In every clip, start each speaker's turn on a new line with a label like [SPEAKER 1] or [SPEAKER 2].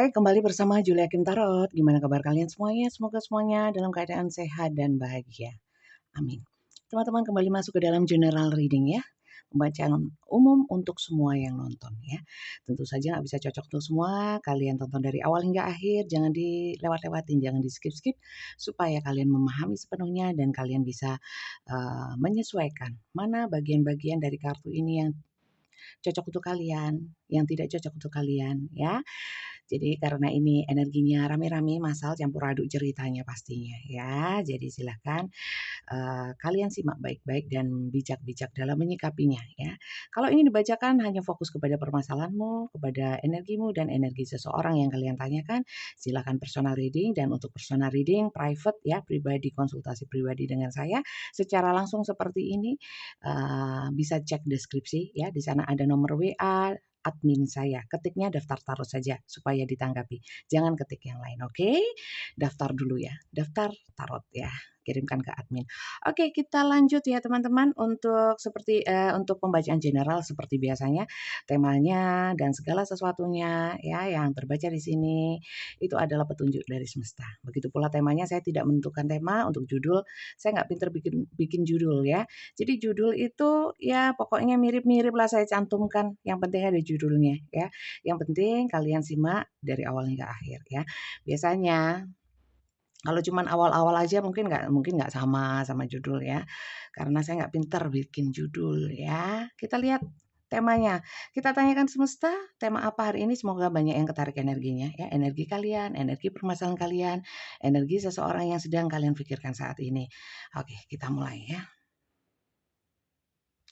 [SPEAKER 1] Baik, kembali bersama Julia Kim Tarot. Gimana kabar kalian semuanya? Semoga semuanya dalam keadaan sehat dan bahagia. Amin. Teman-teman kembali masuk ke dalam general reading ya. Pembacaan umum untuk semua yang nonton ya. Tentu saja nggak bisa cocok untuk semua. Kalian tonton dari awal hingga akhir. Jangan dilewat-lewatin, jangan di skip-skip. Supaya kalian memahami sepenuhnya dan kalian bisa menyesuaikan mana bagian-bagian dari kartu ini yang cocok untuk kalian, yang tidak cocok untuk kalian ya. Jadi karena ini energinya rame-rame, masal campur aduk ceritanya pastinya ya. Jadi silahkan kalian simak baik-baik dan bijak-bijak dalam menyikapinya ya. Kalau ini dibacakan hanya fokus kepada permasalahanmu, kepada energimu dan energi seseorang yang kalian tanyakan, silakan personal reading. Dan untuk personal reading private ya, pribadi, konsultasi pribadi dengan saya secara langsung seperti ini, bisa cek deskripsi ya, di sana ada nomor WA admin saya. Ketiknya daftar tarot saja supaya ditanggapi. Jangan ketik yang lain, oke? Daftar dulu ya, daftar tarot ya. Kirimkan ke admin. Oke, kita lanjut ya teman-teman untuk untuk pembacaan general seperti biasanya. Temanya dan segala sesuatunya ya yang terbaca di sini itu adalah petunjuk dari semesta. Begitu pula temanya, saya tidak menentukan tema untuk judul. Saya nggak pinter bikin judul ya. Jadi judul itu ya pokoknya mirip-mirip lah saya cantumkan. Yang penting ada judulnya ya. Yang penting kalian simak dari awal hingga akhir ya. Biasanya kalau cuman awal-awal aja mungkin nggak sama judul ya. Karena saya nggak pinter bikin judul ya. Kita lihat temanya. Kita tanyakan semesta, tema apa hari ini? Semoga banyak yang ketarik energinya ya. Energi kalian, energi permasalahan kalian, energi seseorang yang sedang kalian pikirkan saat ini. Oke, kita mulai ya.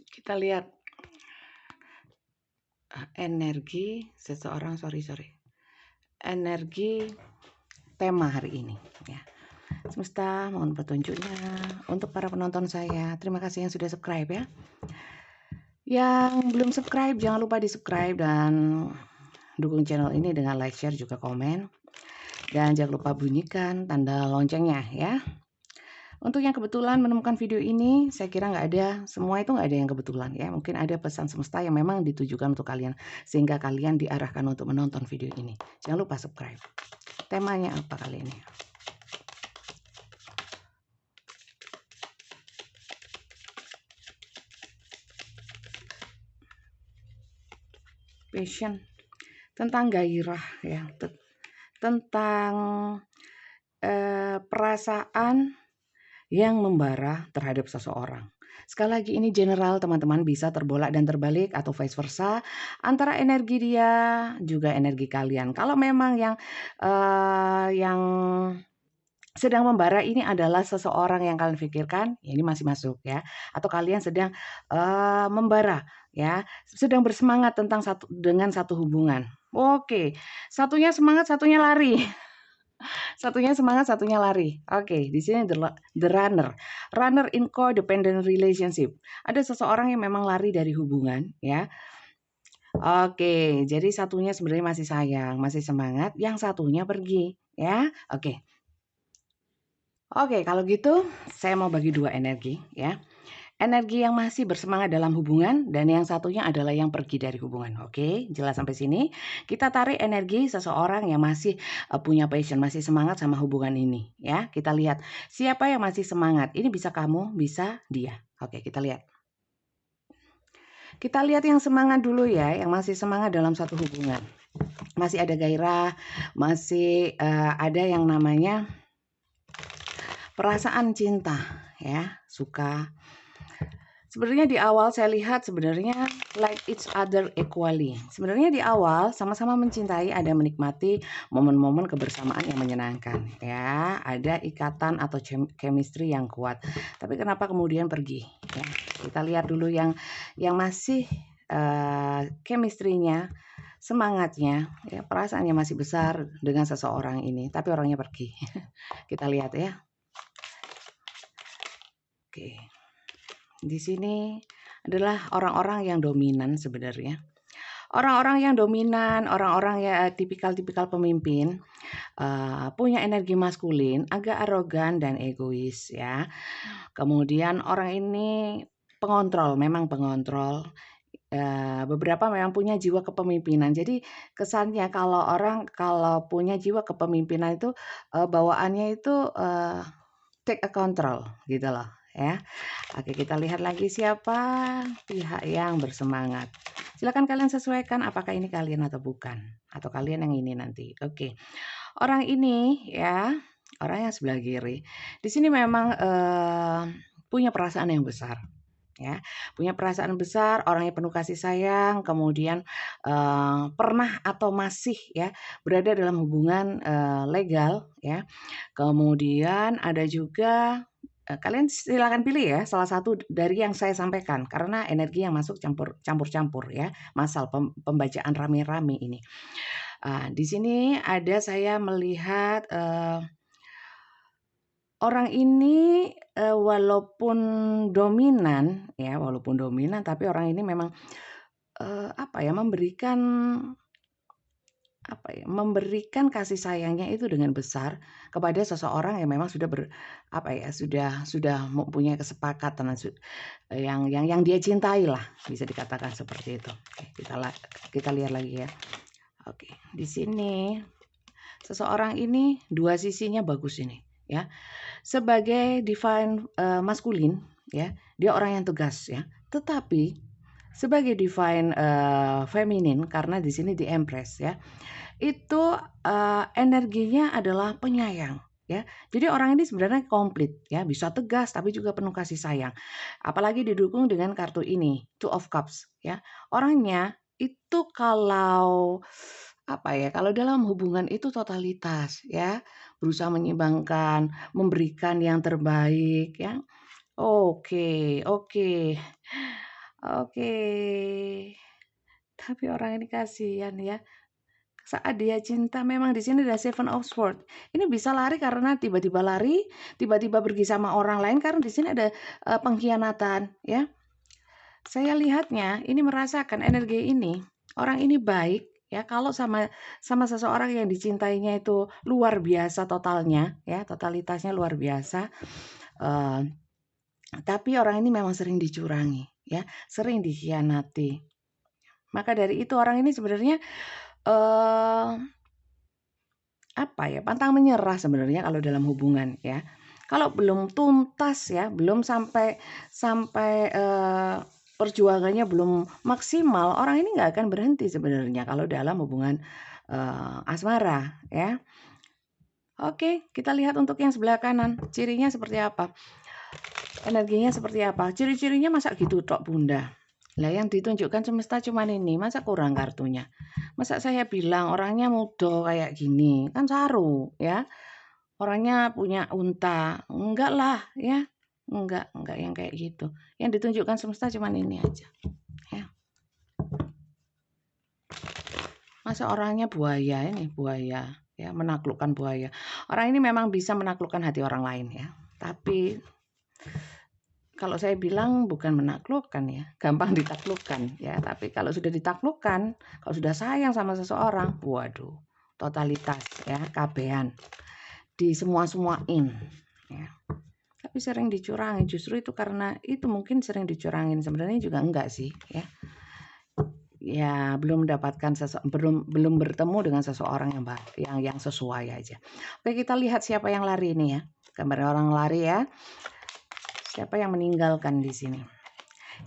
[SPEAKER 1] Kita lihat energi seseorang, energi tema hari ini ya. Semesta mohon petunjuknya untuk para penonton saya. Terima kasih yang sudah subscribe ya. Yang belum subscribe jangan lupa di subscribe dan dukung channel ini dengan like, share, juga komen. Dan jangan lupa bunyikan tanda loncengnya ya. Untuk yang kebetulan menemukan video ini, saya kira nggak ada, semua itu nggak ada yang kebetulan ya. Mungkin ada pesan semesta yang memang ditujukan untuk kalian, sehingga kalian diarahkan untuk menonton video ini. Jangan lupa subscribe. Temanya apa kali ini? Passion, tentang gairah ya, tentang perasaan yang membara terhadap seseorang. Sekali lagi ini general teman-teman, bisa terbolak dan terbalik atau vice versa antara energi dia juga energi kalian. Kalau memang yang sedang membara ini adalah seseorang yang kalian pikirkan, ya ini masih masuk ya. Atau kalian sedang membara ya, sedang bersemangat dengan satu hubungan. Oke, satunya semangat, satunya lari. Satunya semangat, satunya lari. Oke, di sini the runner. Runner in codependent relationship. Ada seseorang yang memang lari dari hubungan, ya. Oke, jadi satunya sebenarnya masih sayang, masih semangat, yang satunya pergi, ya. Oke. Oke, kalau gitu saya mau bagi dua energi, ya. Energi yang masih bersemangat dalam hubungan dan yang satunya adalah yang pergi dari hubungan. Oke, jelas sampai sini. Kita tarik energi seseorang yang masih punya passion, masih semangat sama hubungan ini ya. Kita lihat siapa yang masih semangat. Ini bisa kamu, bisa dia. Oke, kita lihat. Kita lihat yang semangat dulu ya, yang masih semangat dalam satu hubungan. Masih ada gairah, masih ada yang namanya perasaan cinta ya, suka. Sebenarnya di awal saya lihat sebenarnya like each other equally. Sebenarnya di awal sama-sama mencintai, ada menikmati momen-momen kebersamaan yang menyenangkan ya, ada ikatan atau chemistry yang kuat. Tapi kenapa kemudian pergi ya? Kita lihat dulu yang masih chemistry-nya, semangatnya ya, perasaannya masih besar dengan seseorang ini, tapi orangnya pergi. Kita lihat ya. Oke. Di sini adalah orang-orang yang dominan sebenarnya. Orang-orang yang dominan, orang-orang ya tipikal-tipikal pemimpin, punya energi maskulin, agak arogan dan egois ya. Kemudian orang ini pengontrol, memang pengontrol, beberapa memang punya jiwa kepemimpinan. Jadi kesannya kalau orang kalau punya jiwa kepemimpinan itu, bawaannya itu, take a control gitu loh ya. Oke, kita lihat lagi siapa pihak yang bersemangat. Silakan kalian sesuaikan apakah ini kalian atau bukan, atau kalian yang ini nanti. Oke. Orang ini ya, orang yang sebelah kiri, di sini memang, punya perasaan yang besar ya, punya perasaan besar, orangnya penuh kasih sayang, kemudian, pernah atau masih ya berada dalam hubungan, legal ya. Kemudian ada juga, kalian silakan pilih ya salah satu dari yang saya sampaikan karena energi yang masuk campur-campur ya, masal pembacaan rame-rame ini. Di sini ada saya melihat, orang ini, walaupun dominan ya, walaupun dominan tapi orang ini memang, apa ya, memberikan kasih sayangnya itu dengan besar kepada seseorang yang memang sudah apa ya, sudah mempunyai kesepakatan yang dia cintai lah, bisa dikatakan seperti itu. Oke, kita lihat lagi ya. Oke, di sini seseorang ini dua sisinya bagus ini ya. Sebagai divine, maskulin ya, dia orang yang tegas ya. Tetapi sebagai divine, feminin karena di sini di Empress ya, itu, energinya adalah penyayang ya. Jadi orang ini sebenarnya komplit ya, bisa tegas tapi juga penuh kasih sayang. Apalagi didukung dengan kartu ini, Two of Cups ya. Orangnya itu kalau apa ya, kalau dalam hubungan itu totalitas ya, berusaha menyeimbangkan, memberikan yang terbaik ya. Oke oke oke. Tapi orang ini kasihan ya. Saat dia cinta memang di sini ada Seven of Swords. Ini bisa lari karena tiba-tiba lari, tiba-tiba pergi sama orang lain karena di sini ada, pengkhianatan ya. Saya lihatnya ini merasakan energi ini, orang ini baik ya kalau sama seseorang yang dicintainya itu luar biasa totalnya ya, totalitasnya luar biasa, eee, tapi orang ini memang sering dicurangi ya, sering dikhianati. Maka dari itu orang ini sebenarnya, eee apa ya, pantang menyerah sebenarnya kalau dalam hubungan ya. Kalau belum tuntas ya, belum sampai sampai, perjuangannya belum maksimal, orang ini nggak akan berhenti sebenarnya kalau dalam hubungan, asmara ya. Oke, kita lihat untuk yang sebelah kanan, cirinya seperti apa, energinya seperti apa. Ciri-cirinya masa gitu tok Bunda? Lah yang ditunjukkan semesta cuman ini, masa kurang kartunya? Masa saya bilang orangnya muda kayak gini, kan saru ya. Orangnya punya unta, enggak lah ya, enggak yang kayak gitu. Yang ditunjukkan semesta cuman ini aja, ya. Masa orangnya buaya ini, buaya ya, menaklukkan buaya. Orang ini memang bisa menaklukkan hati orang lain ya, tapi kalau saya bilang bukan menaklukkan ya, gampang ditaklukkan ya, tapi kalau sudah ditaklukkan, kalau sudah sayang sama seseorang, waduh, totalitas ya, kabehan, disemua-semuain ya. Tapi sering dicurangi, justru itu karena itu mungkin sering dicurangin, sebenarnya juga enggak sih ya. Ya belum mendapatkan belum bertemu dengan seseorang yang sesuai aja. Oke, kita lihat siapa yang lari ini ya. Gambar orang lari ya. Siapa yang meninggalkan di sini?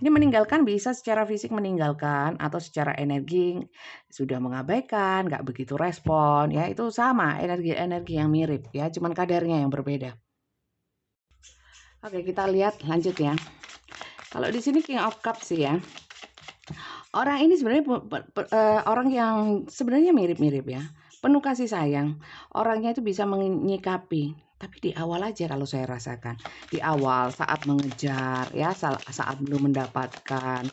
[SPEAKER 1] Ini meninggalkan bisa secara fisik meninggalkan atau secara energi sudah mengabaikan, nggak begitu respon ya, itu sama energi-energi yang mirip ya, cuman kadarnya yang berbeda. Oke, kita lihat lanjut ya. Kalau di sini King of Cups sih ya. Orang ini sebenarnya orang yang sebenarnya mirip-mirip ya. Penuh kasih sayang. Orangnya itu bisa menyikapi, tapi di awal aja kalau saya rasakan. Di awal saat mengejar ya, saat belum mendapatkan.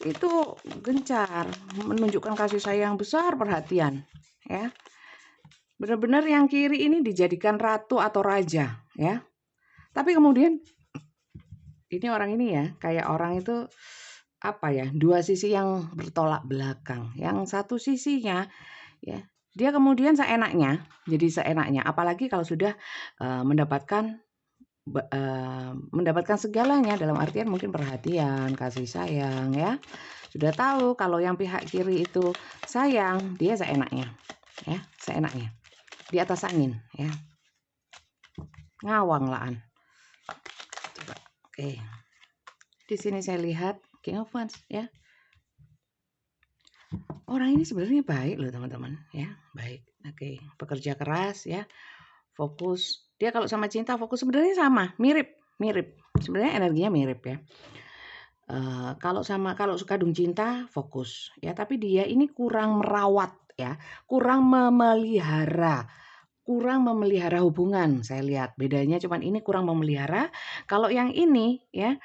[SPEAKER 1] Itu gencar, menunjukkan kasih sayang besar, perhatian ya. Benar-benar yang kiri ini dijadikan ratu atau raja ya. Tapi kemudian ini orang ini ya, kayak orang itu apa ya, dua sisi yang bertolak belakang. Yang satu sisinya ya, dia kemudian seenaknya, jadi seenaknya apalagi kalau sudah, mendapatkan mendapatkan segalanya, dalam artian mungkin perhatian, kasih sayang ya. Sudah tahu kalau yang pihak kiri itu sayang, dia seenaknya ya, seenaknya. Di atas angin ya. Ngawang laan. Coba. Oke. Di sini saya lihat King of Wands ya. Orang ini sebenarnya baik loh teman-teman ya, baik. Oke, pekerja keras ya. Fokus. Dia kalau sama cinta fokus sebenarnya sama, mirip. Sebenarnya energinya mirip ya. Kalau kadung cinta fokus ya, tapi dia ini kurang merawat ya, kurang memelihara hubungan. Saya lihat bedanya cuman ini kurang memelihara. Kalau yang ini ya,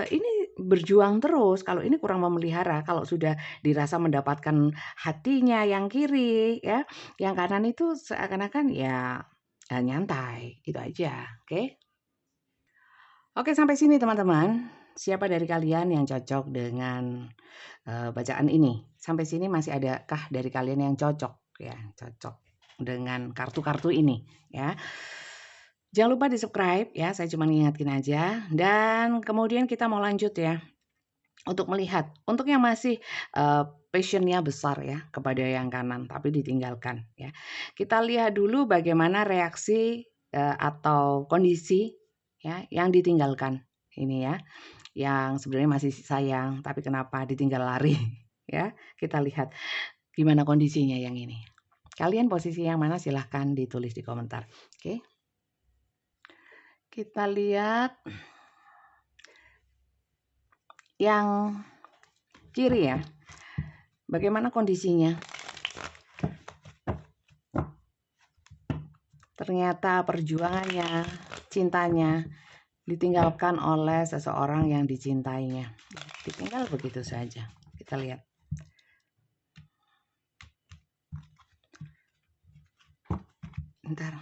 [SPEAKER 1] ini berjuang terus. Kalau ini kurang memelihara. Kalau sudah dirasa mendapatkan hatinya yang kiri ya, yang kanan itu seakan-akan ya nyantai gitu aja. Oke, sampai sini teman-teman. Siapa dari kalian yang cocok dengan bacaan ini? Sampai sini masih adakah dari kalian yang cocok ya, cocok dengan kartu-kartu ini ya? Jangan lupa di-subscribe ya, saya cuma ngingetin aja. Dan kemudian kita mau lanjut ya, untuk melihat, untuk yang masih passion-nya besar ya kepada yang kanan tapi ditinggalkan ya. Kita lihat dulu bagaimana reaksi atau kondisi ya yang ditinggalkan ini ya, yang sebenarnya masih sayang tapi kenapa ditinggal lari ya. Kita lihat gimana kondisinya yang ini. Kalian posisi yang mana silahkan ditulis di komentar. Oke. Kita lihat yang kiri ya. Bagaimana kondisinya? Ternyata perjuangannya, cintanya ditinggalkan oleh seseorang yang dicintainya. Ditinggal begitu saja. Kita lihat. Bentar.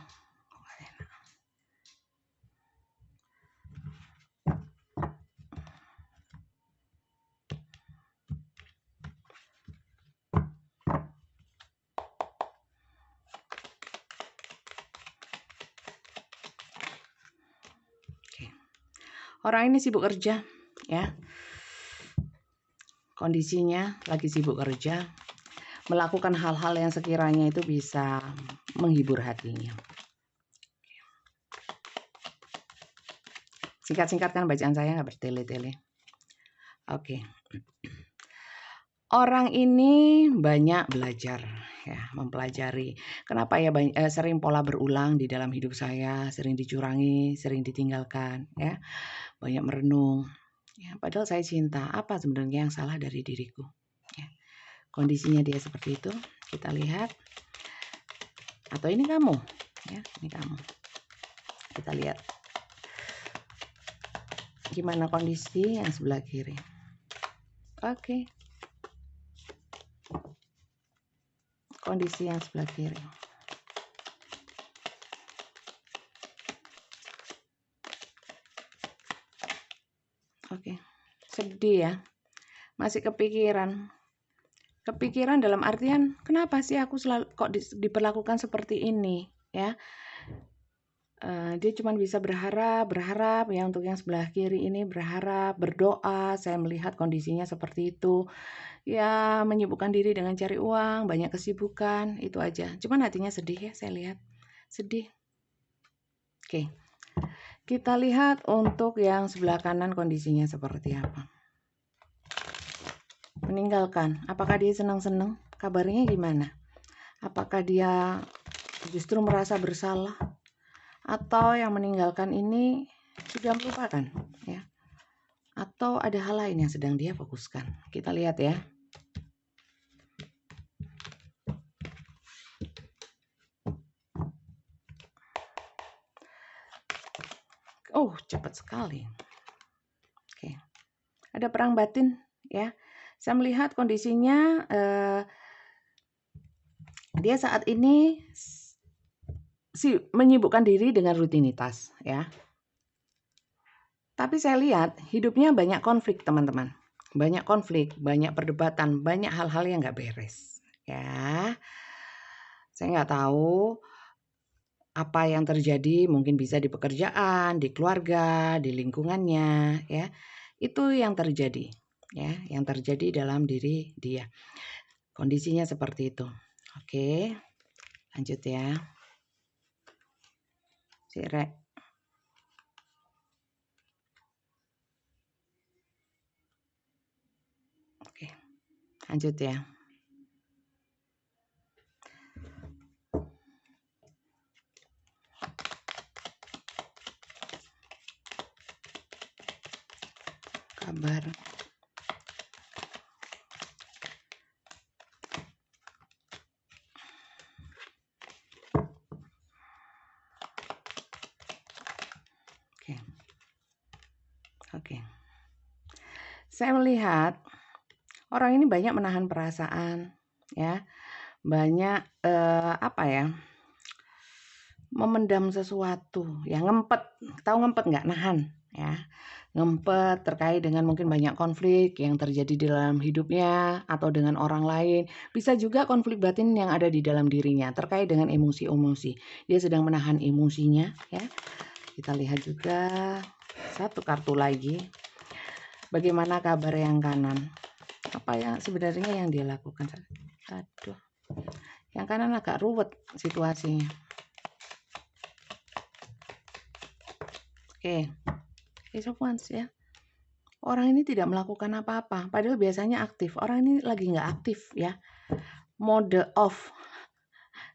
[SPEAKER 1] Orang ini sibuk kerja ya. Kondisinya lagi sibuk kerja, melakukan hal-hal yang sekiranya itu bisa menghibur hatinya. Singkat-singkat kan bacaan saya nggak bertele-tele. Oke. Orang ini banyak belajar ya, mempelajari. Kenapa ya sering pola berulang di dalam hidup saya, sering dicurangi, sering ditinggalkan ya. Banyak merenung. Ya, padahal saya cinta. Apa sebenarnya yang salah dari diriku? Ya. Kondisinya dia seperti itu. Kita lihat. Atau ini kamu, ya, ini kamu. Kita lihat. Gimana kondisi yang sebelah kiri? Oke. Kondisi yang sebelah kiri. Oke. Sedih ya. Masih kepikiran. Kepikiran dalam artian kenapa sih aku selalu kok diperlakukan seperti ini ya. Dia cuma bisa berharap ya untuk yang sebelah kiri ini, berharap, berdoa. Saya melihat kondisinya seperti itu ya, menyibukkan diri dengan cari uang, banyak kesibukan, itu aja. Cuman hatinya sedih ya, saya lihat sedih. Oke, kita lihat untuk yang sebelah kanan kondisinya seperti apa. Meninggalkan, apakah dia senang-senang? Kabarnya gimana? Apakah dia justru merasa bersalah? Atau yang meninggalkan ini sudah melupakan ya? Atau ada hal lain yang sedang dia fokuskan? Kita lihat ya. Oh, cepat sekali. Oke. Ada perang batin ya. Saya melihat kondisinya dia saat ini menyibukkan diri dengan rutinitas ya. Tapi saya lihat hidupnya banyak konflik teman-teman. Banyak konflik, banyak perdebatan, banyak hal-hal yang nggak beres ya. Saya nggak tahu apa yang terjadi mungkin bisa di pekerjaan, di keluarga, di lingkungannya, ya. Itu yang terjadi, ya, yang terjadi dalam diri dia. Kondisinya seperti itu. Oke, lanjut ya. Si Re. Oke, lanjut ya. Kabar. Oke. Oke. Saya melihat orang ini banyak menahan perasaan, ya. Banyak apa ya? Memendam sesuatu, ya ngempet. Tahu ngempet nggak? Nahan, ya. Ngempet terkait dengan mungkin banyak konflik yang terjadi di dalam hidupnya atau dengan orang lain. Bisa juga konflik batin yang ada di dalam dirinya terkait dengan emosi-emosi. Dia sedang menahan emosinya, ya. Kita lihat juga satu kartu lagi. Bagaimana kabar yang kanan? Apa yang sebenarnya yang dia lakukan? Aduh. Yang kanan agak ruwet situasinya. Oke. Ace of Wands ya. Orang ini tidak melakukan apa-apa, padahal biasanya aktif. Orang ini lagi nggak aktif ya. Mode off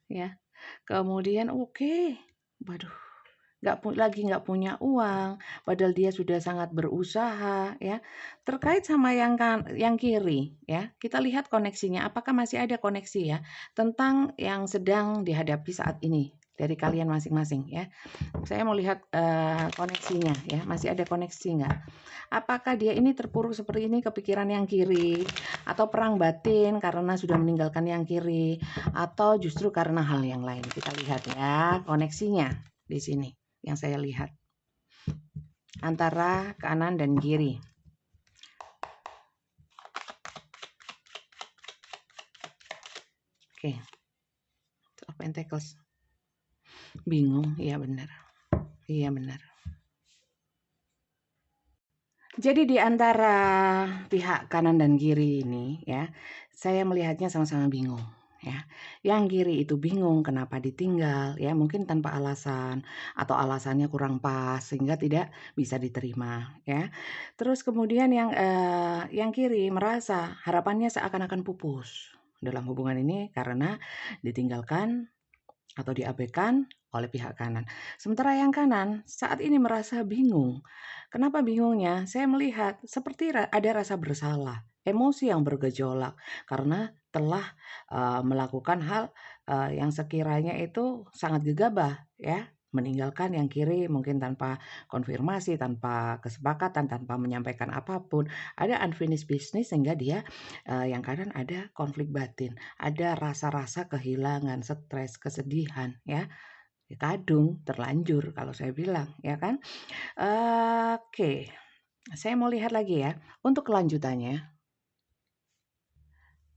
[SPEAKER 1] ya. Kemudian waduh, lagi nggak punya uang, padahal dia sudah sangat berusaha ya. Terkait sama yang kiri ya, kita lihat koneksinya. Apakah masih ada koneksi ya tentang yang sedang dihadapi saat ini dari kalian masing-masing ya. Saya mau lihat koneksinya ya, masih ada koneksi nggak? Apakah dia ini terpuruk seperti ini kepikiran yang kiri, atau perang batin karena sudah meninggalkan yang kiri, atau justru karena hal yang lain? Kita lihat ya koneksinya di sini yang saya lihat antara kanan dan kiri. Oke, Two of Pentacles. Bingung, iya benar. Iya benar. Jadi di antara pihak kanan dan kiri ini ya, saya melihatnya sama-sama bingung ya. Yang kiri itu bingung kenapa ditinggal ya, mungkin tanpa alasan atau alasannya kurang pas sehingga tidak bisa diterima ya. Terus kemudian yang kiri merasa harapannya seakan-akan pupus dalam hubungan ini karena ditinggalkan atau diabaikan oleh pihak kanan. Sementara yang kanan saat ini merasa bingung. Kenapa bingungnya? Saya melihat seperti ada rasa bersalah, emosi yang bergejolak karena telah melakukan hal yang sekiranya itu sangat gegabah ya, meninggalkan yang kiri mungkin tanpa konfirmasi, tanpa kesepakatan, tanpa menyampaikan apapun. Ada unfinished business sehingga dia yang kanan ada konflik batin, ada rasa-rasa kehilangan, stres, kesedihan ya. Kadung, terlanjur kalau saya bilang ya kan. Oke. Saya mau lihat lagi ya untuk kelanjutannya.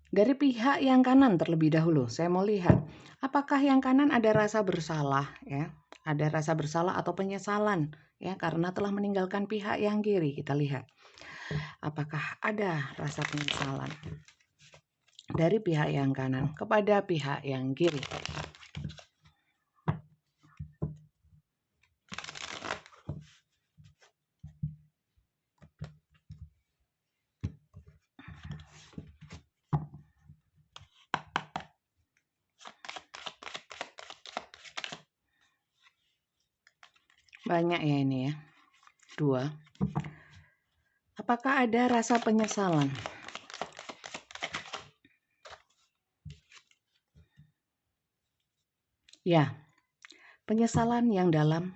[SPEAKER 1] Dari pihak yang kanan terlebih dahulu, saya mau lihat apakah yang kanan ada rasa bersalah ya, ada rasa bersalah atau penyesalan ya karena telah meninggalkan pihak yang kiri. Kita lihat apakah ada rasa penyesalan dari pihak yang kanan kepada pihak yang kiri. Banyak ya ini ya. 2. Apakah ada rasa penyesalan? Ya, penyesalan yang dalam.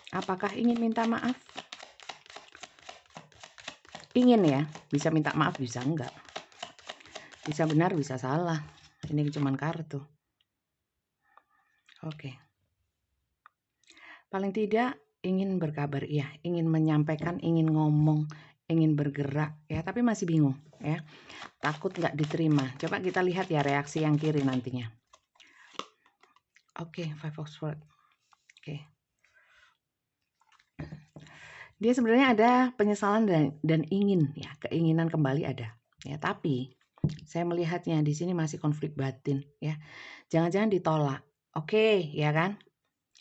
[SPEAKER 1] Apakah ingin minta maaf? Ingin ya, bisa minta maaf, bisa enggak. Bisa benar, bisa salah. Ini cuma kartu. Oke. Paling tidak ingin berkabar, ya, ingin menyampaikan, ingin ngomong, ingin bergerak, ya, tapi masih bingung, ya. Takut nggak diterima. Coba kita lihat ya reaksi yang kiri nantinya. Oke, Five of Swords. Oke. Dia sebenarnya ada penyesalan dan ingin ya, keinginan kembali ada. Ya, tapi saya melihatnya di sini masih konflik batin ya. Jangan-jangan ditolak. Oke, ya kan?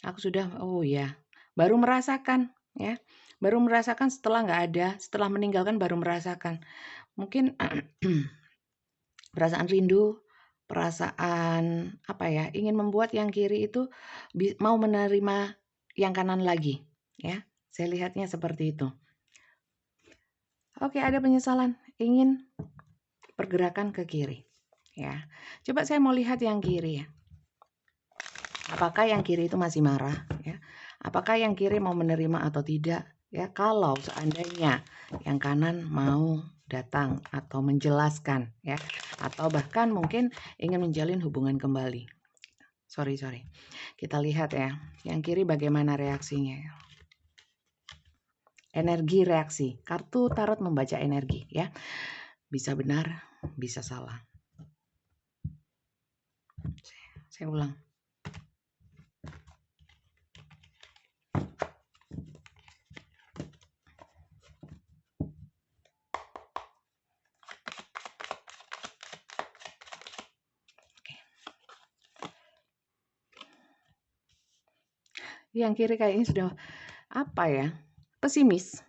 [SPEAKER 1] Aku sudah baru merasakan ya. Baru merasakan setelah nggak ada, setelah meninggalkan baru merasakan. Mungkin perasaan rindu, perasaan apa ya, ingin membuat yang kiri itu mau menerima yang kanan lagi ya. Saya lihatnya seperti itu. Oke, ada penyesalan, ingin pergerakan ke kiri. Ya, coba saya mau lihat yang kiri ya. Apakah yang kiri itu masih marah? Ya, apakah yang kiri mau menerima atau tidak? Ya, kalau seandainya yang kanan mau datang atau menjelaskan, ya, atau bahkan mungkin ingin menjalin hubungan kembali. Sorry. Kita lihat ya, yang kiri bagaimana reaksinya. Energi reaksi. Kartu tarot membaca energi ya. Bisa benar, bisa salah. Saya ulang. Yang kiri kayaknya sudah apa ya? Pesimis.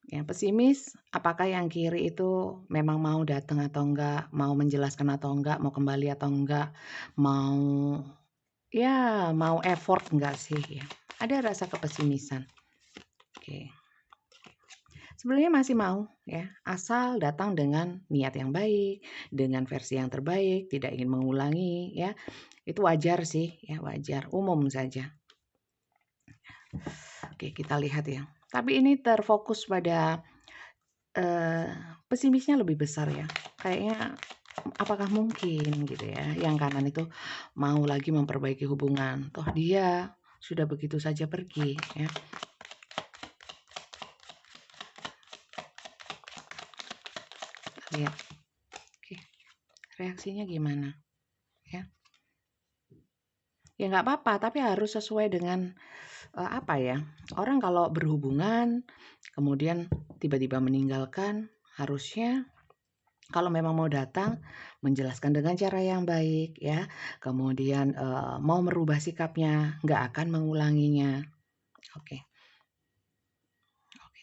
[SPEAKER 1] Ya, pesimis, apakah yang kiri itu memang mau datang atau enggak, mau menjelaskan atau enggak, mau kembali atau enggak, mau effort enggak sih ya. Ada rasa kepesimisan. Oke. Sebenarnya masih mau ya, asal datang dengan niat yang baik, dengan versi yang terbaik, tidak ingin mengulangi ya. Itu wajar sih ya, wajar, umum saja. Oke, kita lihat ya. Tapi ini terfokus pada pesimisnya lebih besar ya. Kayaknya apakah mungkin gitu ya, yang kanan itu mau lagi memperbaiki hubungan. Toh dia sudah begitu saja pergi ya. Lihat. Oke. Reaksinya gimana? Ya. Ya nggak apa-apa, tapi harus sesuai dengan apa ya? Orang kalau berhubungan kemudian tiba-tiba meninggalkan, harusnya kalau memang mau datang, menjelaskan dengan cara yang baik ya, kemudian mau merubah sikapnya, nggak akan mengulanginya. Oke,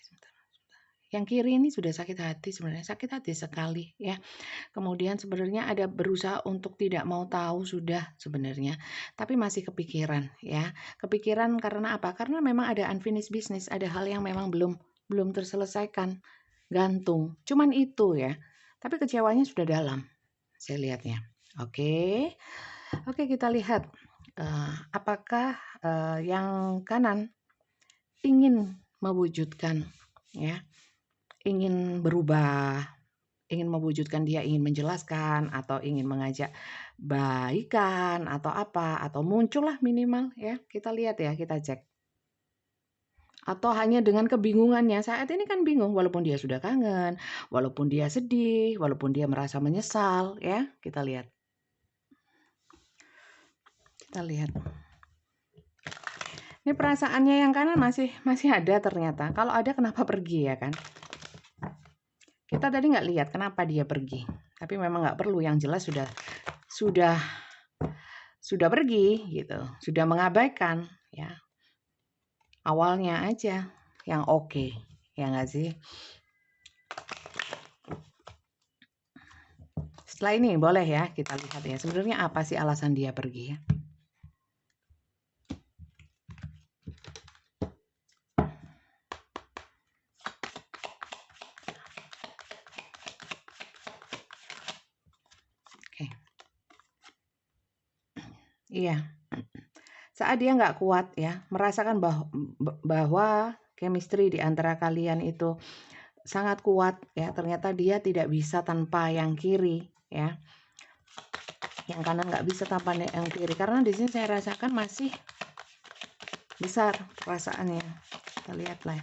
[SPEAKER 1] sebentar. Yang kiri ini sudah sakit hati sebenarnya, sakit hati sekali ya. Kemudian sebenarnya ada berusaha untuk tidak mau tahu sudah sebenarnya, tapi masih kepikiran ya. Kepikiran karena apa? Karena memang ada unfinished business, ada hal yang memang belum terselesaikan, gantung. Cuman itu ya. Tapi kecewanya sudah dalam, saya lihatnya. Oke, kita lihat apakah yang kanan ingin mewujudkan ya, ingin berubah, ingin mewujudkan, dia ingin menjelaskan atau ingin mengajak baikan atau apa, atau muncullah minimal ya. Kita lihat ya, kita cek. Atau hanya dengan kebingungannya, saat ini kan bingung walaupun dia sudah kangen, walaupun dia sedih, walaupun dia merasa menyesal ya. Kita lihat. Ini perasaannya yang kanan masih ada ternyata. Kalau ada kenapa pergi ya kan? Kita tadi nggak lihat kenapa dia pergi. Tapi memang nggak perlu, yang jelas sudah pergi gitu. Sudah mengabaikan ya. Awalnya aja yang oke. Ya nggak sih? Setelah ini boleh ya kita lihat ya. Sebenarnya apa sih alasan dia pergi ya? Oke. Iya. Saat dia nggak kuat ya, merasakan bahwa chemistry di antara kalian itu sangat kuat ya, ternyata dia tidak bisa tanpa yang kiri ya. Yang kanan nggak bisa tanpa yang kiri, karena di sini saya rasakan masih besar perasaannya. Kita lihat lah.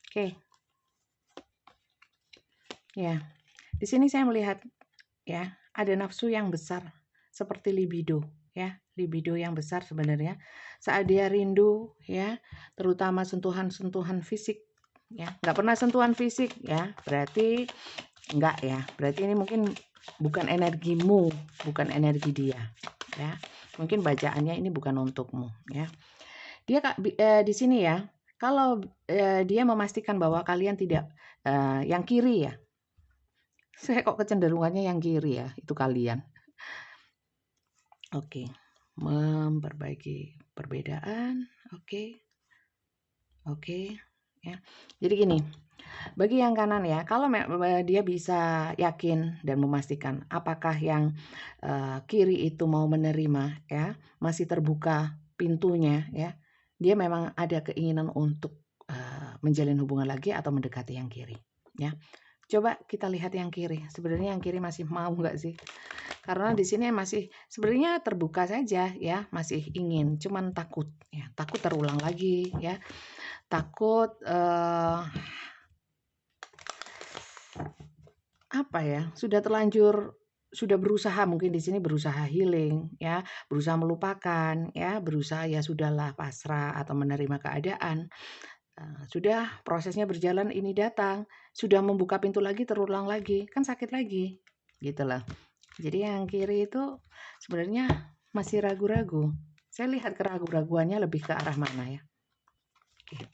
[SPEAKER 1] Oke. Ya. Di sini saya melihat ya, ada nafsu yang besar. seperti libido ya, libido yang besar sebenarnya saat dia rindu ya, terutama sentuhan-sentuhan fisik ya. Nggak pernah sentuhan fisik ya, berarti enggak ya, berarti ini mungkin bukan energimu, bukan energi dia ya. Mungkin bacaannya ini bukan untukmu ya. Dia di sini ya, kalau dia memastikan bahwa kalian tidak yang kiri ya. Saya kok kecenderungannya yang kiri ya, itu kalian. Oke. Memperbaiki perbedaan. Oke. Oke, ya. Jadi gini, bagi yang kanan ya, kalau dia bisa yakin dan memastikan apakah yang kiri itu mau menerima ya, masih terbuka pintunya ya, dia memang ada keinginan untuk menjalin hubungan lagi atau mendekati yang kiri ya. Coba kita lihat yang kiri, sebenarnya yang kiri masih mau nggak sih? Karena di sini masih sebenarnya terbuka saja ya, masih ingin, cuman takut ya, takut terulang lagi ya, takut apa ya, sudah terlanjur, sudah berusaha mungkin di sini berusaha healing ya, berusaha melupakan ya, berusaha ya sudahlah pasrah atau menerima keadaan. Sudah prosesnya berjalan ini datang, sudah membuka pintu lagi terulang lagi, kan sakit lagi gitu loh. Jadi yang kiri itu sebenarnya masih ragu-ragu. Saya lihat keraguan-raguannya lebih ke arah mana ya. Oke.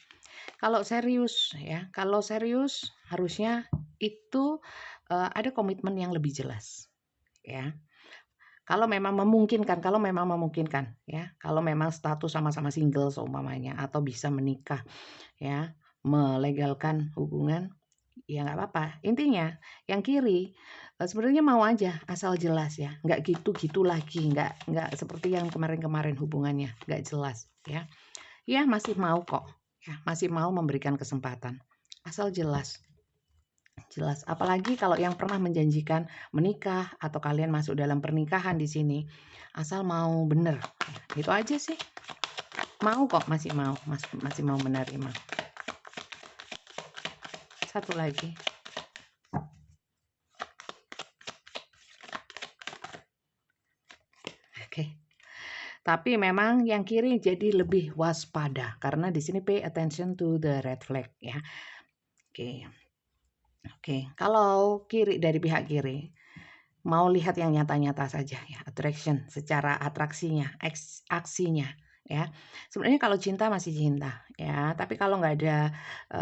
[SPEAKER 1] Kalau serius ya, kalau serius harusnya itu ada komitmen yang lebih jelas ya. Kalau memang memungkinkan ya, kalau memang status sama-sama single seumpamanya atau bisa menikah ya, melegalkan hubungan, ya nggak apa-apa. Intinya yang kiri sebenarnya mau aja asal jelas ya, nggak gitu-gitu lagi, nggak seperti yang kemarin-kemarin hubungannya nggak jelas ya. Ya masih mau kok ya, masih mau memberikan kesempatan asal jelas. Jelas, apalagi kalau yang pernah menjanjikan menikah atau kalian masuk dalam pernikahan di sini, asal mau bener, gitu aja sih. Mau kok, masih mau menerima. Satu lagi. Oke. Tapi memang yang kiri jadi lebih waspada karena di sini pay attention to the red flag ya. Oke. Oke, kalau kiri dari pihak kiri mau lihat yang nyata-nyata saja ya, attraction secara atraksinya, aksinya ya. Sebenarnya kalau cinta masih cinta ya, tapi kalau nggak ada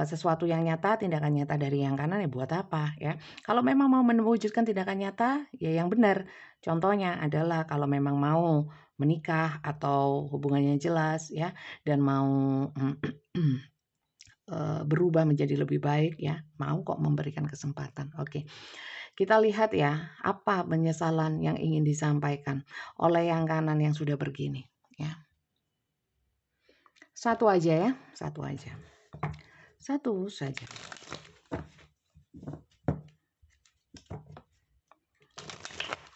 [SPEAKER 1] sesuatu yang nyata, tindakan nyata dari yang kanan ya buat apa ya. Kalau memang mau mewujudkan tindakan nyata ya yang benar. Contohnya adalah kalau memang mau menikah atau hubungannya jelas ya dan mau berubah menjadi lebih baik ya, mau kok memberikan kesempatan. Oke. Kita lihat ya, apa penyesalan yang ingin disampaikan oleh yang kanan yang sudah begini ya. Satu aja ya, satu aja. Satu saja.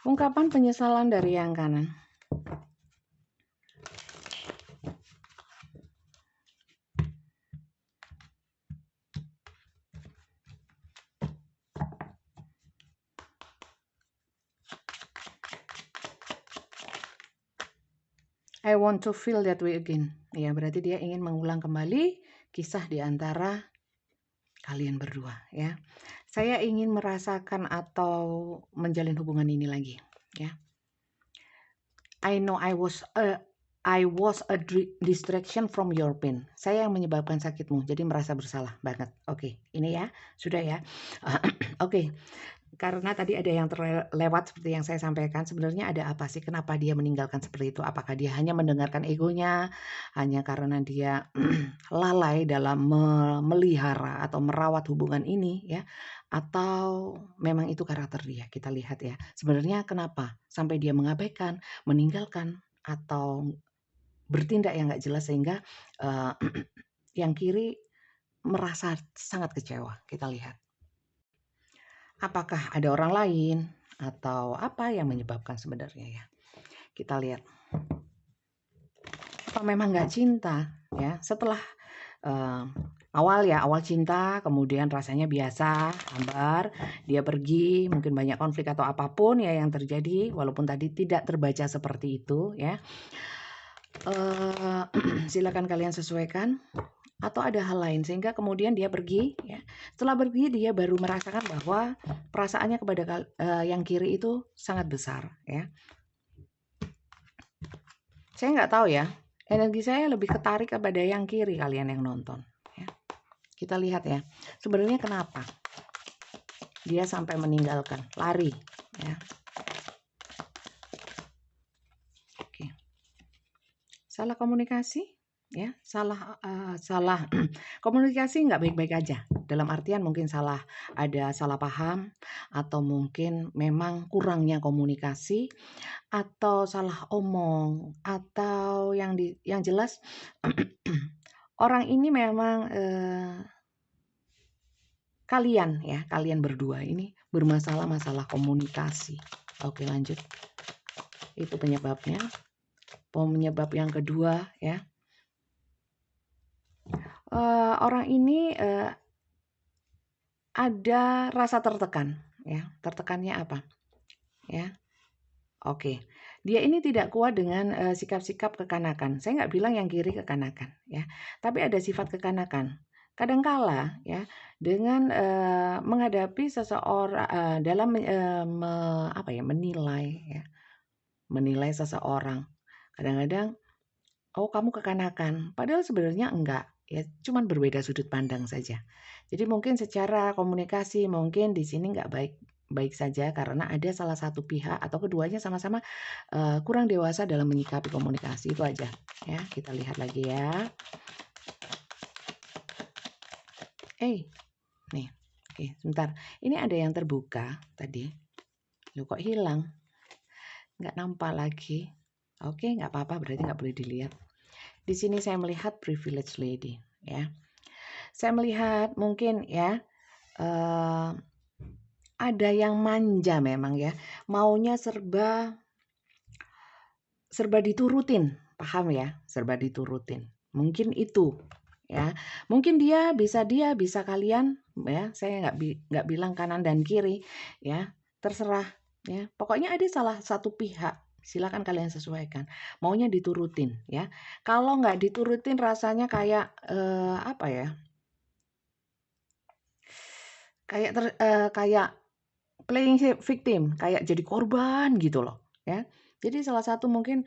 [SPEAKER 1] Ungkapan penyesalan dari yang kanan. I want to feel that way again. Ya, berarti dia ingin mengulang kembali kisah di antara kalian berdua ya. Saya ingin merasakan atau menjalin hubungan ini lagi ya. I know I was a distraction from your pain. Saya yang menyebabkan sakitmu, jadi merasa bersalah banget. Oke, ini ya, sudah ya. Oke, karena tadi ada yang terlewat seperti yang saya sampaikan. Sebenarnya ada apa sih? Kenapa dia meninggalkan seperti itu? Apakah dia hanya mendengarkan egonya? Hanya karena dia lalai dalam memelihara atau merawat hubungan ini ya? Atau memang itu karakter dia? Kita lihat ya. Sebenarnya kenapa sampai dia mengabaikan, meninggalkan atau bertindak yang nggak jelas sehingga yang kiri merasa sangat kecewa. Kita lihat. Apakah ada orang lain atau apa yang menyebabkan sebenarnya ya? Kita lihat. Apa memang nggak cinta ya? Setelah awal cinta, kemudian rasanya biasa, hambar, dia pergi, mungkin banyak konflik atau apapun ya yang terjadi, walaupun tadi tidak terbaca seperti itu ya. Silakan kalian sesuaikan, atau ada hal lain sehingga kemudian dia pergi ya. Setelah pergi dia baru merasakan bahwa perasaannya kepada yang kiri itu sangat besar ya. Saya nggak tahu ya, energi saya lebih ketarik kepada yang kiri kalian yang nonton ya. Kita lihat ya, sebenarnya kenapa dia sampai meninggalkan, lari ya. Oke. Salah komunikasi ya, salah komunikasi nggak baik-baik aja. Dalam artian mungkin ada salah paham, atau mungkin memang kurangnya komunikasi, atau salah omong, atau yang jelas orang ini memang kalian berdua ini masalah komunikasi. Oke, lanjut. Itu penyebabnya. Penyebab yang kedua ya. Orang ini ada rasa tertekan ya. Tertekannya apa? Ya. Oke. Dia ini tidak kuat dengan sikap-sikap kekanakan. Saya nggak bilang yang kiri kekanakan ya, tapi ada sifat kekanakan. Kadangkala ya, dengan menghadapi seseorang dalam menilai seseorang. Kadang-kadang, oh kamu kekanakan, padahal sebenarnya enggak, ya cuman berbeda sudut pandang saja. Jadi mungkin secara komunikasi mungkin di sini enggak baik saja karena ada salah satu pihak atau keduanya sama-sama kurang dewasa dalam menyikapi komunikasi. Itu aja ya. Kita lihat lagi ya. Nih, oke, sebentar. Ini ada yang terbuka tadi. Loh kok hilang? Nggak nampak lagi. Oke, nggak apa-apa, berarti nggak boleh dilihat. Di sini saya melihat privilege lady, ya. Saya melihat mungkin ya ada yang manja memang ya, maunya serba diturutin, paham ya? Serba diturutin. Mungkin itu, ya. Mungkin dia bisa kalian, ya. Saya nggak bilang kanan dan kiri, ya. Terserah, ya. Pokoknya ada salah satu pihak. Silakan kalian sesuaikan. Maunya diturutin ya. Kalau nggak diturutin rasanya kayak apa ya? Kayak playing victim, kayak jadi korban gitu loh ya. Jadi salah satu mungkin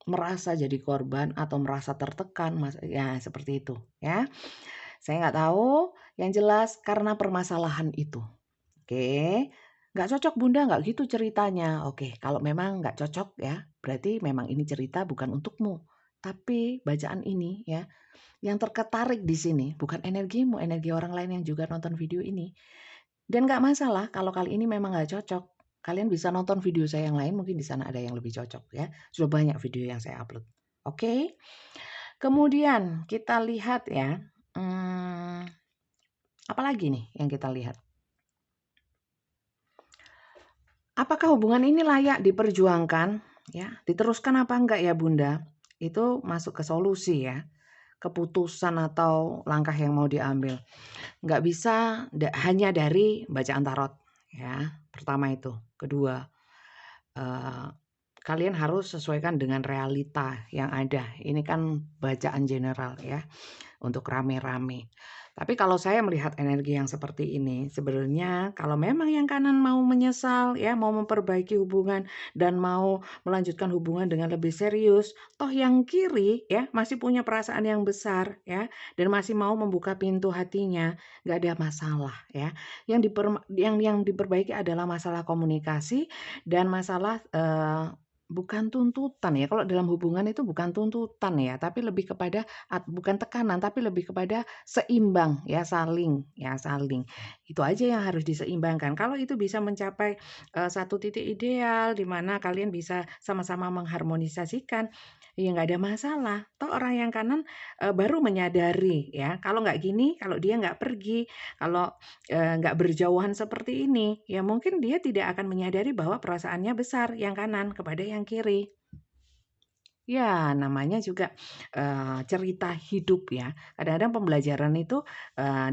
[SPEAKER 1] merasa jadi korban atau merasa tertekan, ya seperti itu ya. Saya nggak tahu, yang jelas karena permasalahan itu. Oke. Nggak cocok Bunda, nggak gitu ceritanya. Oke, kalau memang nggak cocok ya, berarti memang ini cerita bukan untukmu. Tapi bacaan ini ya, yang terketarik di sini bukan energimu, energi orang lain yang juga nonton video ini. Dan nggak masalah kalau kali ini memang nggak cocok. Kalian bisa nonton video saya yang lain, mungkin di sana ada yang lebih cocok ya. Sudah banyak video yang saya upload. Oke. Kemudian kita lihat ya, apa lagi nih yang kita lihat? Apakah hubungan ini layak diperjuangkan? Ya, diteruskan apa enggak ya Bunda? Itu masuk ke solusi ya, keputusan atau langkah yang mau diambil. Nggak bisa hanya dari bacaan tarot ya. Pertama itu. Kedua, kalian harus sesuaikan dengan realita yang ada. Ini kan bacaan general ya, untuk rame-rame. Tapi kalau saya melihat energi yang seperti ini, sebenarnya kalau memang yang kanan mau menyesal ya, mau memperbaiki hubungan dan mau melanjutkan hubungan dengan lebih serius, toh yang kiri ya masih punya perasaan yang besar ya, dan masih mau membuka pintu hatinya, nggak ada masalah ya. Yang diperbaiki adalah masalah komunikasi dan masalah bukan tuntutan ya. Kalau dalam hubungan itu bukan tuntutan ya, tapi lebih kepada bukan tekanan, tapi lebih kepada seimbang ya, saling. Itu aja yang harus diseimbangkan. Kalau itu bisa mencapai satu titik ideal di mana kalian bisa sama-sama mengharmonisasikan, ya nggak ada masalah. Toh orang yang kanan baru menyadari ya, kalau nggak gini, kalau dia nggak pergi, kalau nggak berjauhan seperti ini, ya mungkin dia tidak akan menyadari bahwa perasaannya besar yang kanan kepada yang kiri. Ya, namanya juga, cerita hidup ya. Kadang-kadang pembelajaran itu,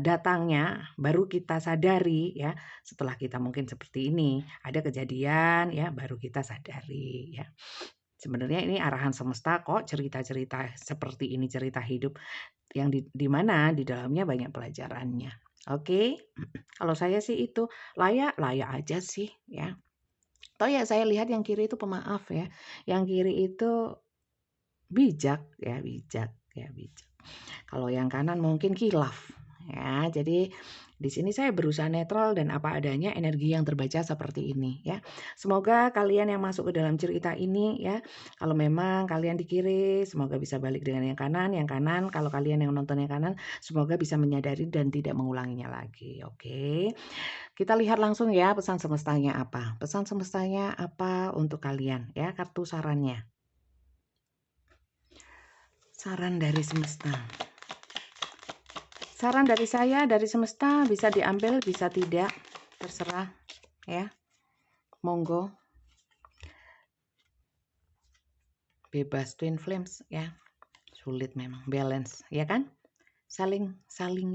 [SPEAKER 1] datangnya baru kita sadari ya, setelah kita mungkin seperti ini, ada kejadian ya, baru kita sadari ya. Sebenarnya ini arahan semesta kok, cerita-cerita seperti ini, cerita hidup yang di mana di dalamnya banyak pelajarannya. Oke? Kalau saya sih itu, layak, layak aja sih ya. Toh ya saya lihat yang kiri itu pemaaf ya, yang kiri itu bijak ya, bijak ya, bijak. Kalau yang kanan mungkin khilaf ya. Jadi di sini saya berusaha netral dan apa adanya, energi yang terbaca seperti ini ya. Semoga kalian yang masuk ke dalam cerita ini ya, kalau memang kalian di kiri semoga bisa balik dengan yang kanan kalau kalian yang nonton yang kanan semoga bisa menyadari dan tidak mengulanginya lagi. Oke. Kita lihat langsung ya pesan semestanya apa. Pesan semestanya apa untuk kalian ya, kartu sarannya. Saran dari semesta. Saran dari saya, dari semesta, bisa diambil, bisa tidak, terserah ya. Monggo. Bebas twin flames ya. Sulit memang, balance ya kan? Saling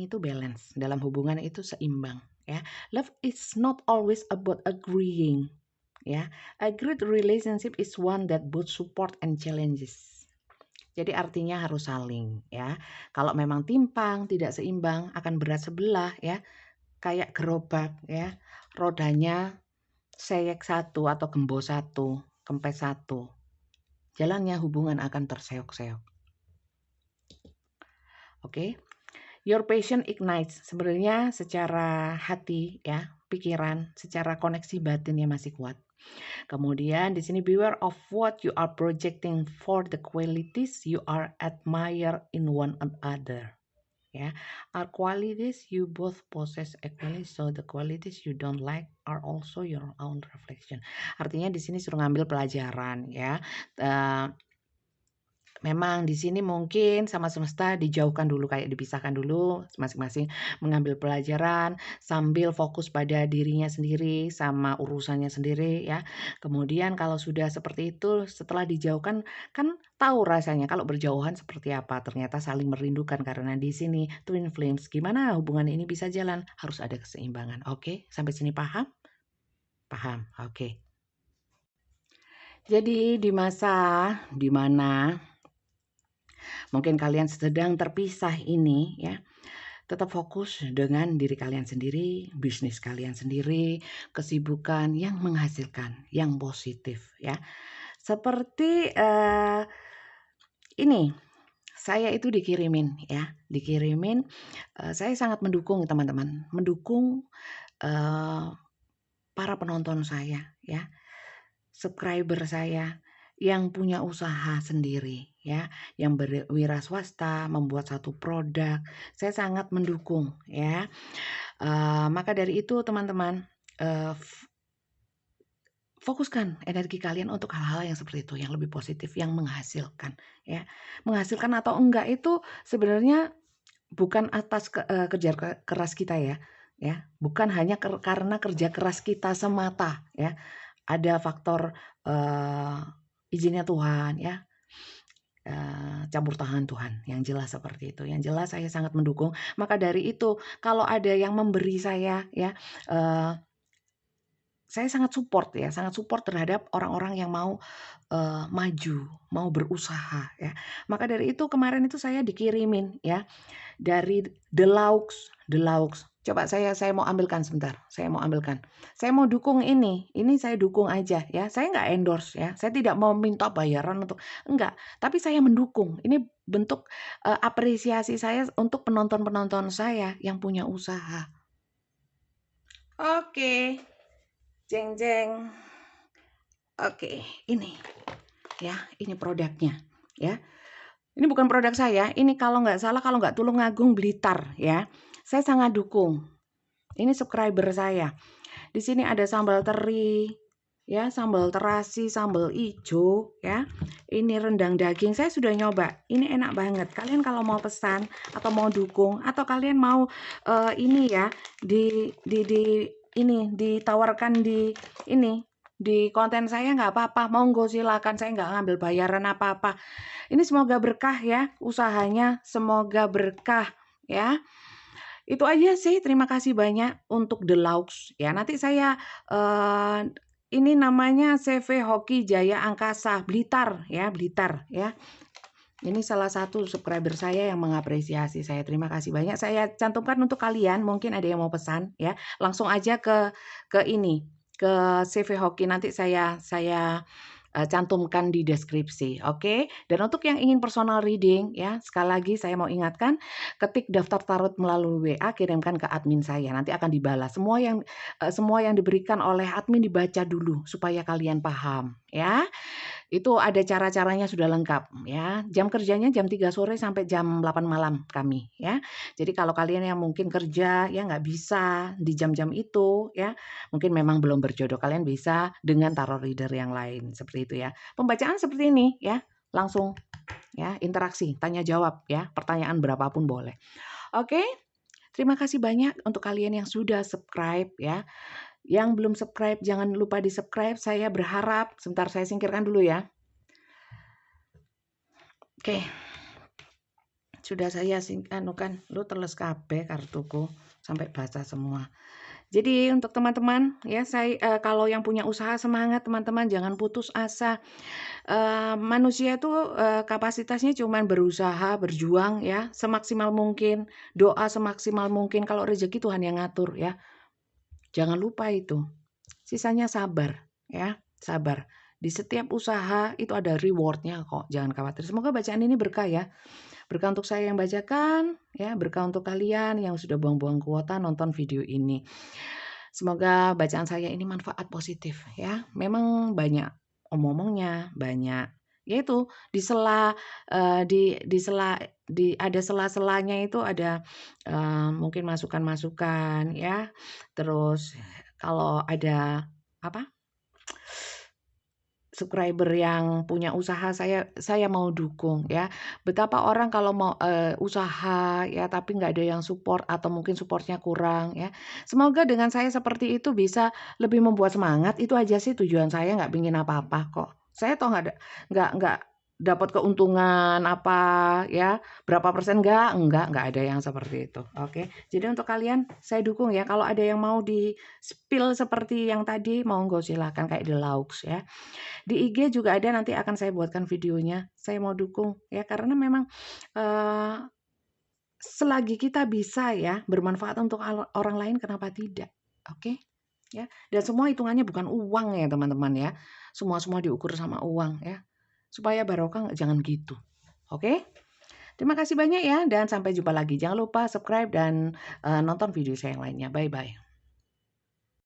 [SPEAKER 1] itu balance. Dalam hubungan itu seimbang ya. Love is not always about agreeing ya. A great relationship is one that both support and challenges. Jadi artinya harus saling ya. Kalau memang timpang, tidak seimbang, akan berat sebelah ya. Kayak gerobak ya. Rodanya seyek satu atau gembos satu, kempes satu. Jalannya hubungan akan terseok-seok. Oke. Your passion ignites. Sebenarnya secara hati ya, pikiran, secara koneksi batinnya masih kuat. Kemudian di sini beware of what you are projecting for the qualities you are admire in one another. Ya, are qualities you both possess equally, so the qualities you don't like are also your own reflection. Artinya di sini suruh ngambil pelajaran ya. Memang di sini mungkin sama semesta dijauhkan dulu, kayak dipisahkan dulu, masing-masing mengambil pelajaran sambil fokus pada dirinya sendiri sama urusannya sendiri ya. Kemudian kalau sudah seperti itu, setelah dijauhkan kan tahu rasanya kalau berjauhan seperti apa. Ternyata saling merindukan karena di sini twin flames. Gimana hubungan ini bisa jalan? Harus ada keseimbangan. Oke, sampai sini paham? Paham. Oke. Jadi di masa dimana mungkin kalian sedang terpisah ini ya, tetap fokus dengan diri kalian sendiri, bisnis kalian sendiri, kesibukan yang menghasilkan, yang positif ya. Seperti ini, saya itu dikirimin ya, saya sangat mendukung teman-teman, mendukung para penonton saya ya, subscriber saya yang punya usaha sendiri ya, yang berwira swasta, membuat satu produk, saya sangat mendukung ya. Maka dari itu teman-teman, fokuskan energi kalian untuk hal-hal yang seperti itu, yang lebih positif, yang menghasilkan ya. Menghasilkan atau enggak itu sebenarnya bukan atas kerja keras kita ya, bukan hanya karena kerja keras kita semata ya. Ada faktor izinnya Tuhan ya, campur tangan Tuhan, yang jelas seperti itu. Yang jelas saya sangat mendukung. Maka dari itu kalau ada yang memberi saya ya, saya sangat support ya, sangat support terhadap orang-orang yang mau maju, mau berusaha ya. Maka dari itu kemarin itu saya dikirimin ya dari Deluxe. Coba saya mau ambilkan sebentar, saya mau ambilkan. Saya mau dukung ini saya dukung aja ya. Saya nggak endorse ya, saya tidak mau minta bayaran untuk, enggak. Tapi saya mendukung. Ini bentuk apresiasi saya untuk penonton-penonton saya yang punya usaha. Oke. Jeng jeng. Oke, ini ya, ini produknya ya. Ini bukan produk saya, ini kalau nggak salah, kalau nggak Tulungagung Blitar ya. Saya sangat dukung. Ini subscriber saya. Di sini ada sambal teri, ya, sambal terasi, sambal ijo, ya. Ini rendang daging. Saya sudah nyoba. Ini enak banget. Kalian kalau mau pesan atau mau dukung atau kalian mau ini ya, ini ditawarkan di ini di konten saya nggak apa-apa, monggo silakan, saya nggak ngambil bayaran apa-apa. Ini semoga berkah ya usahanya, semoga berkah ya. Itu aja sih, terima kasih banyak untuk The Laux ya. Nanti saya ini namanya CV Hoki Jaya Angkasa Blitar ya, Blitar ya. Ini salah satu subscriber saya yang mengapresiasi saya. Terima kasih banyak. Saya cantumkan untuk kalian. Mungkin ada yang mau pesan ya. Langsung aja ke ini, ke CV Hoki. Nanti saya cantumkan di deskripsi, oke? Dan untuk yang ingin personal reading ya, sekali lagi saya mau ingatkan, ketik daftar tarot melalui WA, kirimkan ke admin saya. Nanti akan dibalas. Semua yang diberikan oleh admin dibaca dulu supaya kalian paham ya. Itu ada cara-caranya sudah lengkap ya. Jam kerjanya jam 3 sore sampai jam 8 malam kami ya. Jadi kalau kalian yang mungkin kerja ya nggak bisa di jam-jam itu ya, mungkin memang belum berjodoh, kalian bisa dengan tarot reader yang lain seperti itu ya. Pembacaan seperti ini ya, langsung ya, interaksi, tanya jawab ya, pertanyaan berapapun boleh. Oke. Terima kasih banyak untuk kalian yang sudah subscribe ya. Yang belum subscribe jangan lupa di-subscribe. Saya berharap, sebentar saya singkirkan dulu ya. Oke. Sudah saya anukan, lu teles kabeh kartuku sampai basah semua. Jadi untuk teman-teman ya, saya kalau yang punya usaha semangat teman-teman, jangan putus asa. Manusia itu kapasitasnya cuman berusaha, berjuang ya, semaksimal mungkin, doa semaksimal mungkin, kalau rezeki Tuhan yang ngatur ya. Jangan lupa itu. Sisanya sabar ya, sabar. Di setiap usaha itu ada rewardnya kok, jangan khawatir. Semoga bacaan ini berkah ya. Berkah untuk saya yang bacakan, ya, berkah untuk kalian yang sudah buang-buang kuota nonton video ini. Semoga bacaan saya ini manfaat positif ya. Memang banyak omong-omongnya, banyak yaitu di sela ada sela-selanya itu ada mungkin masukan-masukan ya. Terus kalau ada apa? Subscriber yang punya usaha, saya mau dukung ya. Betapa orang kalau mau usaha ya tapi nggak ada yang support atau mungkin supportnya kurang ya. Semoga dengan saya seperti itu bisa lebih membuat semangat, itu aja sih tujuan saya, nggak pingin apa-apa kok. Saya toh nggak dapat keuntungan apa ya, berapa persen nggak ada yang seperti itu. Oke. Jadi untuk kalian saya dukung ya. Kalau ada yang mau di-spill seperti yang tadi, monggo silakan kayak The Laux ya. Di IG juga ada, nanti akan saya buatkan videonya. Saya mau dukung ya, karena memang selagi kita bisa ya bermanfaat untuk orang lain, kenapa tidak? Oke? Ya. Dan semua hitungannya bukan uang ya teman-teman ya. Semua diukur sama uang ya. Supaya barokah jangan gitu. Oke? Terima kasih banyak ya, dan sampai jumpa lagi. Jangan lupa subscribe dan nonton video saya yang lainnya. Bye-bye.